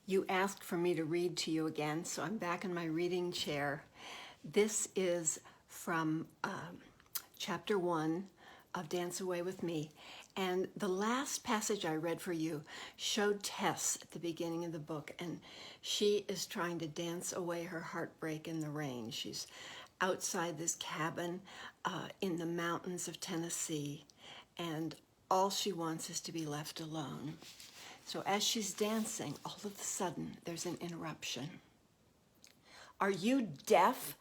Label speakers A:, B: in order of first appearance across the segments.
A: You asked for me to read to you again, so I'm back in my reading chair. This is from chapter 1 of Dance Away with Me. And the last passage I read for you showed Tess at the beginning of the book, and she is trying to dance away her heartbreak in the rain. She's outside this cabin in the mountains of Tennessee, and all she wants is to be left alone. So as she's dancing, all of a sudden, there's an interruption. "Are you deaf?"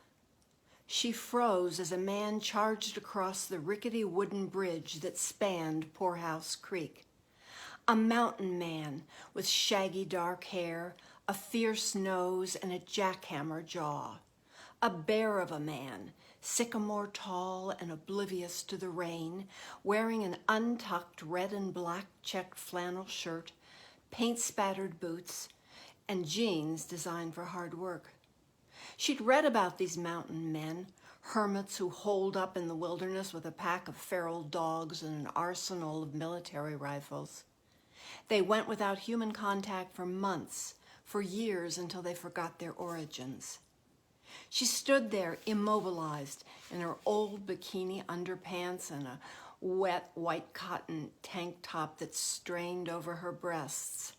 A: She froze as a man charged across the rickety wooden bridge that spanned Poorhouse Creek. A mountain man with shaggy dark hair, a fierce nose, and a jackhammer jaw. A bear of a man, sycamore tall and oblivious to the rain, wearing an untucked red and black checked flannel shirt, paint-spattered boots, and jeans designed for hard work. She'd read about these mountain men, hermits who holed up in the wilderness with a pack of feral dogs and an arsenal of military rifles. They went without human contact for months, for years, until they forgot their origins. She stood there immobilized in her old bikini underpants and a wet white cotton tank top that strained over her breasts,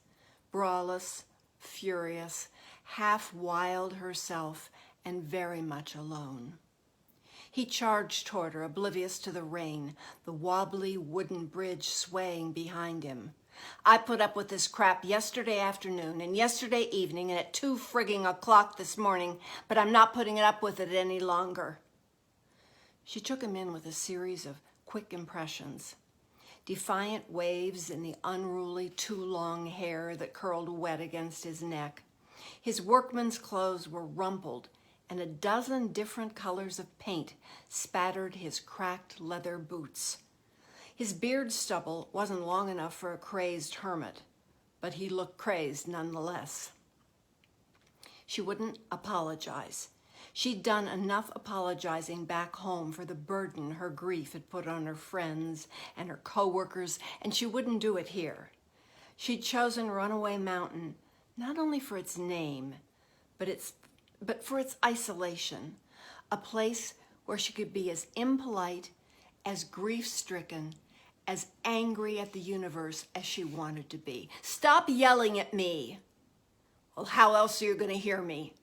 A: braless, furious, half wild herself, and very much alone. He charged toward her, oblivious to the rain, the wobbly wooden bridge swaying behind him. "I put up with this crap yesterday afternoon and yesterday evening and at 2:00 this morning, but I'm not putting up with it any longer." She took him in with a series of quick impressions. Defiant waves in the unruly, too long hair that curled wet against his neck. His workman's clothes were rumpled, and a dozen different colors of paint spattered his cracked leather boots. His beard stubble wasn't long enough for a crazed hermit, but he looked crazed nonetheless. She wouldn't apologize. She'd done enough apologizing back home for the burden her grief had put on her friends and her coworkers, and she wouldn't do it here. She'd chosen Runaway Mountain not only for its name, but for its isolation, a place where she could be as impolite, as grief-stricken, as angry at the universe as she wanted to be. "Stop yelling at me!" "Well, how else are you going to hear me?"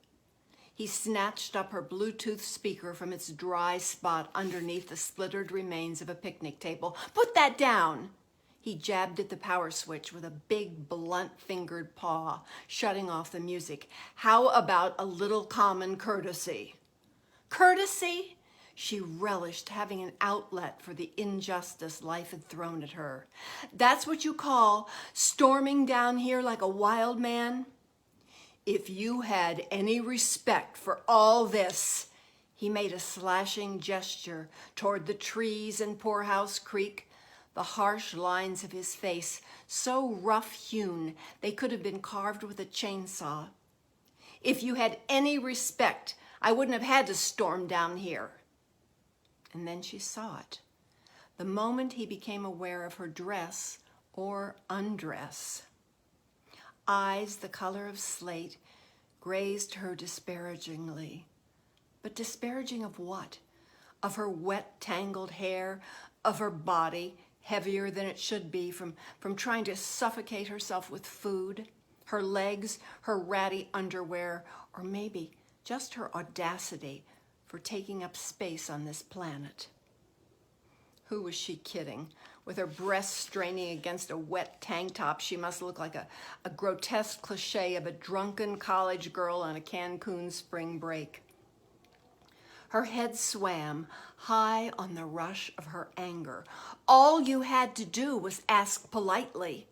A: He snatched up her Bluetooth speaker from its dry spot underneath the splintered remains of a picnic table. "Put that down!" He jabbed at the power switch with a big, blunt-fingered paw, shutting off the music. "How about a little common courtesy?" Courtesy? She relished having an outlet for the injustice life had thrown at her. "That's what you call storming down here like a wild man? If you had any respect for all this," he made a slashing gesture toward the trees in Poorhouse Creek, the harsh lines of his face so rough-hewn they could have been carved with a chainsaw. "If you had any respect, I wouldn't have had to storm down here." And then she saw it. The moment he became aware of her dress or undress. Eyes the color of slate grazed her disparagingly. But disparaging of what? Of her wet, tangled hair, of her body, heavier than it should be from trying to suffocate herself with food, her legs, her ratty underwear, or maybe just her audacity for taking up space on this planet. Who was she kidding? With her breasts straining against a wet tank top, she must look like a grotesque cliche of a drunken college girl on a Cancun spring break. Her head swam high on the rush of her anger. All you had to do was ask politely.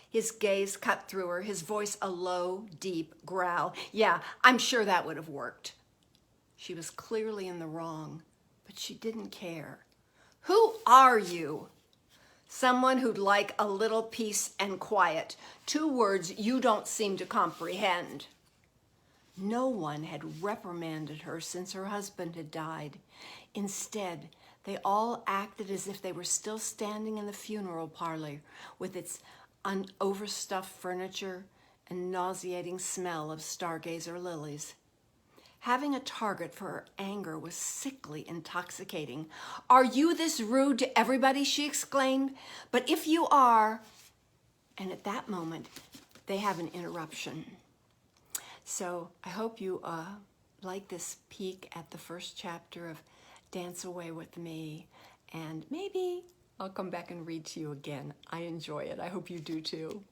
A: His gaze cut through her, his voice a low, deep growl. "Yeah, I'm sure that would have worked." She was clearly in the wrong, but she didn't care. "Who are you?" "Someone who'd like a little peace and quiet. 2 words you don't seem to comprehend." No one had reprimanded her since her husband had died. Instead, they all acted as if they were still standing in the funeral parlor with its overstuffed furniture and nauseating smell of stargazer lilies. Having a target for her anger was sickly intoxicating. "Are you this rude to everybody?" she exclaimed. "But if you are..." And at that moment, they have an interruption. So I hope you like this peek at the first chapter of Dance Away with Me. And maybe I'll come back and read to you again. I enjoy it. I hope you do too.